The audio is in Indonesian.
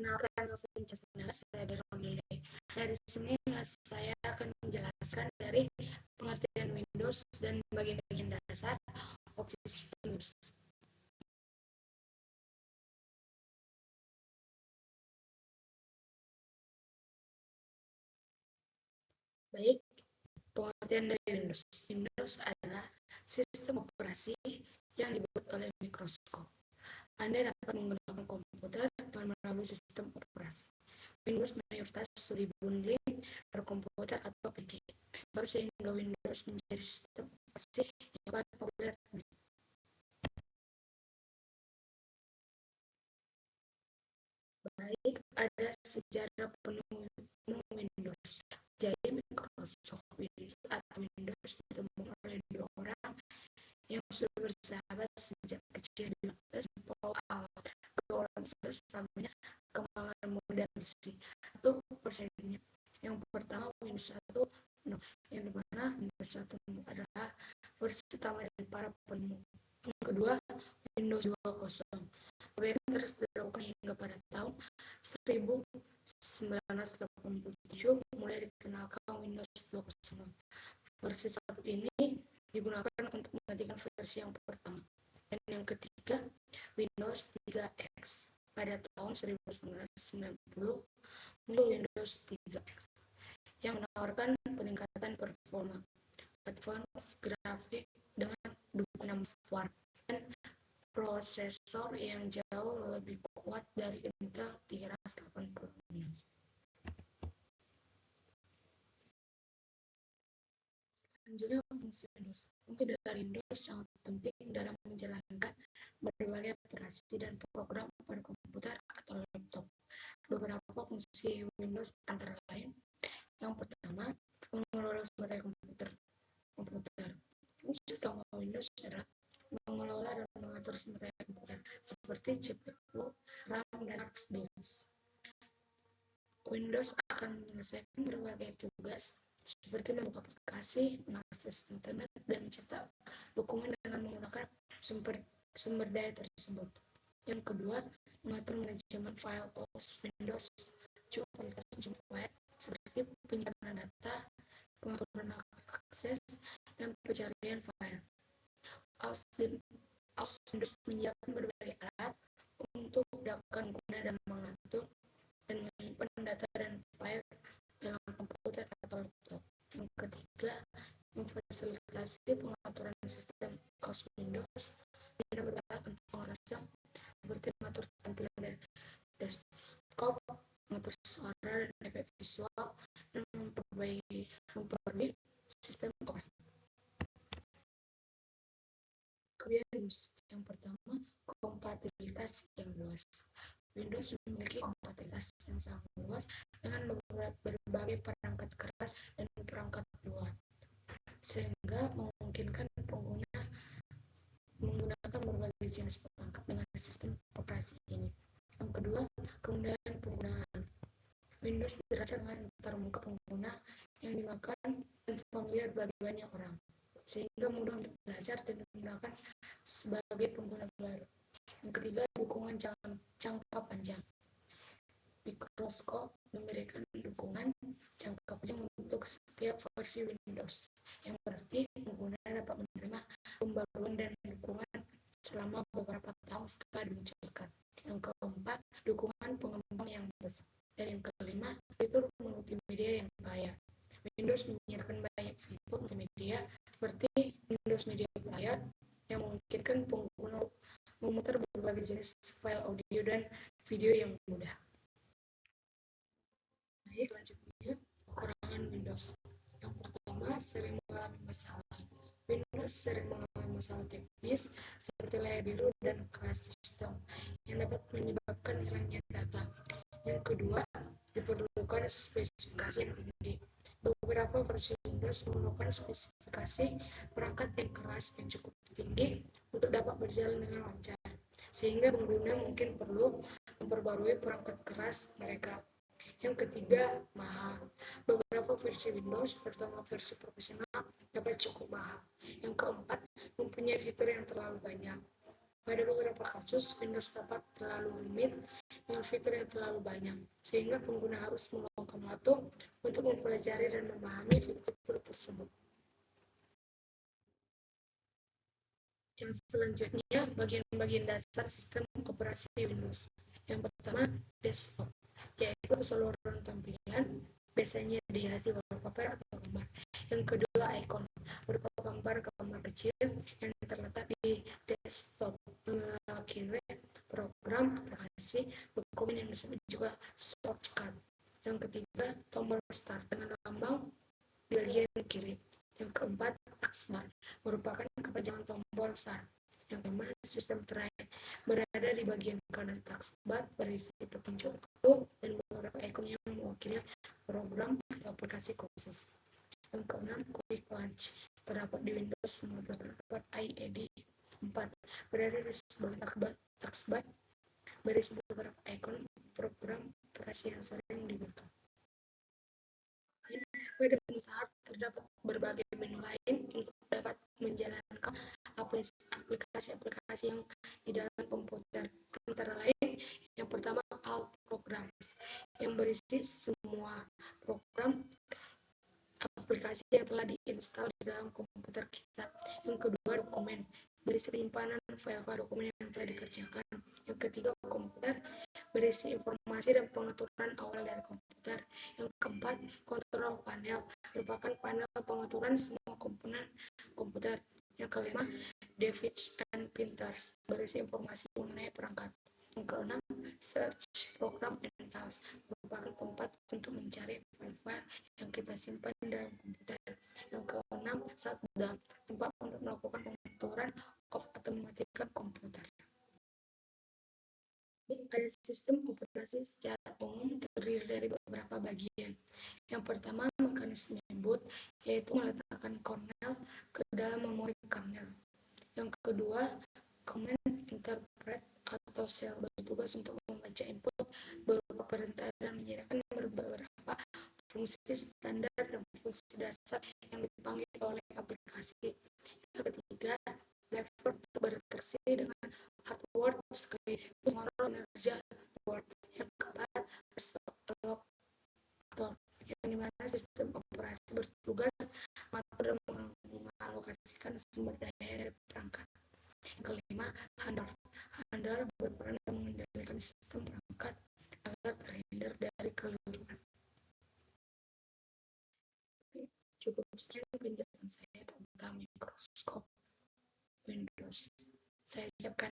Perkenalkan, nama saya Darul. Dari sini saya akan menjelaskan dari pengertian Windows dan bagian-bagian dasar operasi sistem Windows. Baik, pengertian dari Windows. Windows adalah sistem operasi yang dibuat oleh Microsoft. Anda dapat menggunakan komputer dengan melalui sistem operasi. Windows mayoritas dibundling per komputer atau PC, sehingga Windows menjadi sistem operasi yang paling populer. Baik, ada sejarah penuh Windows. Jadi Microsoft Windows atau Windows ditemukan oleh dua orang yang sudah bersahabat sejak kecil di Paul Allen. Kedua orang tersebut namanya kembangan muda versi 1%-nya. Yang pertama Windows 1, yang dimana Windows 1 adalah versi utama dari para penemu. Yang kedua Windows 2.0. Perbaikan terus dilakukan hingga pada tahun 1987 mulai dikenalkan Windows 2.0. Versi 1 ini digunakan untuk menggantikan versi yang pertama. Dan yang ketiga, Windows 3X. Pada tahun 1990 muncul Windows 3X yang menawarkan peningkatan performa, advance grafik dengan dukungan software dan prosesor yang jauh lebih kuat dari Intel 386. Selanjutnya, fungsi Windows. Fungsi dari Windows sangat penting dalam menjalankan berbagai operasi dan program pada komputer atau laptop. Beberapa fungsi Windows antara lain: yang pertama, mengelola sumber daya komputer. Fungsi utama Windows adalah mengelola dan mengatur sumber daya komputer seperti CPU, RAM, dan hard disk. Windows akan menyelesaikan berbagai tugas seperti membuka aplikasi, mengakses internet, dan mencetak dokumen dengan menggunakan sumber daya tersebut. Yang kedua, mengatur manajemen file OS. Windows cukup fasilitas web seperti penyimpanan data, pengaturan akses, dan pencarian file. Windows menyediakan berbagai alat untuk dapat menggunakan dan mengatur dan menyimpan data dan file dalam komputer atau laptop. Yang ketiga, memfasilitasi pengaturan sistem OS Windows dengan berbagai untuk pengaturan seperti mengatur tampilan dari desktop, mengatur suara dan efek visual, dan memperbaiki sistem OS. Windows yang pertama, kompatibilitas yang luas. Windows memiliki kompatibilitas yang sangat luas dengan berbagai perangkat keras dan perangkat luar, sehingga memungkinkan pengguna menggunakan berbagai jenis perangkat dengan sistem operasi ini. Yang kedua, kemudahan penggunaan. Windows dirancang dengan termuka pengguna yang digunakan dan familiar bagi banyak orang, sehingga mudah untuk belajar dan digunakan sebagai pengguna baru. Yang ketiga, dukungan jangka panjang. Microsoft memberikan dukungan jangka panjang untuk setiap versi Windows, yang berarti pengguna dapat menerima pembaruan dan dukungan selama beberapa tahun setelah diluncurkan. Yang keempat, dukungan pengembang yang besar. Dan yang kelima, fitur multimedia yang kaya. Windows menyediakan banyak fitur multimedia seperti Windows Media Player yang memungkinkan pengguna memutar berbagai jenis file audio dan video yang mudah. Baik, selanjutnya kekurangan Windows. Yang pertama, sering mengalami masalah. Windows sering mengalami masalah teknis seperti layar biru dan crash sistem yang dapat menyebabkan hilangnya data. Yang kedua, diperlukan spesifikasi yang tinggi. Beberapa versi Windows memerlukan spesifikasi perangkat yang keras yang cukup tinggi untuk dapat berjalan dengan lancar, sehingga pengguna mungkin perlu memperbarui perangkat keras mereka. Yang ketiga, mahal. Beberapa versi Windows, terutama versi profesional, dapat cukup mahal. Yang keempat, mempunyai fitur yang terlalu banyak. Pada beberapa kasus, Windows dapat terlalu rumit dengan fitur yang terlalu banyak, sehingga pengguna harus meluangkan waktu untuk mempelajari dan memahami fitur tersebut. Yang selanjutnya, bagian-bagian dasar sistem operasi Windows. Yang pertama, desktop, yaitu keseluruhan tampilan, biasanya dihiasi wallpaper atau gambar. Yang kedua, icon, berupa gambar kecil yang terletak di desktop, mewakili program, aplikasi, dokumen yang disebut juga shortcut. Yang ketiga, tombol start dengan lambang di bagian kiri. Yang keempat, taskbar, merupakan kepanjangan tombol start. Yang kelima, sistem terakhir, berada di bagian kanan taskbar, berisi petunjuk waktu dan beberapa ikon yang mewakili program atau aplikasi khusus. Yang keenam, quick launch, terdapat di Windows terdapat IED 4, berada di sebelah taskbar, berisi beberapa ikon program aplikasi yang sering digunakan. Pada usaha terdapat berbagai menu lain untuk dapat menjalankan aplikasi-aplikasi yang di dalam komputer. Antara lain, yang pertama, All Programs, yang berisi semua program aplikasi yang telah diinstal di dalam komputer kita. Yang kedua, dokumen, berisi penyimpanan file-file dokumen yang telah dikerjakan. Yang ketiga, komputer, berisi informasi dan pengaturan awal dari komputer. Yang keempat, kontrol panel, merupakan panel pengaturan semua komponen komputer. Yang kelima, device and printers, berisi informasi mengenai perangkat. Yang keenam, search program and files, merupakan tempat untuk mencari file-file yang kita simpan dalam komputer. Yang keenam, shutdown, tempat untuk melakukan pengaturan off atau mematikan komputer. Pada sistem operasi secara umum terdiri dari beberapa bagian. Yang pertama, mekanisme boot, yaitu meletakkan kernel ke dalam memori kernel. Yang kedua, command interpret atau shell, bertugas untuk membaca input berupa perintah dan menyediakan beberapa fungsi standar dan fungsi dasar yang dipanggil oleh aplikasi. Yang ketiga, driver berinteraksi dengan hardware sekaligus mengontrol kinerja hardware. Yang keempat, allocator, yang dimana sistem operasi bertugas mengatur dan mengalokasikan sumber daya dari perangkat. Yang kelima, handler. Handler berperan dalam mengendalikan sistem perangkat agar terhindar dari keliruan. Cukup sekian penjelasan saya tentang mikroskop Windows. Saya ucapkan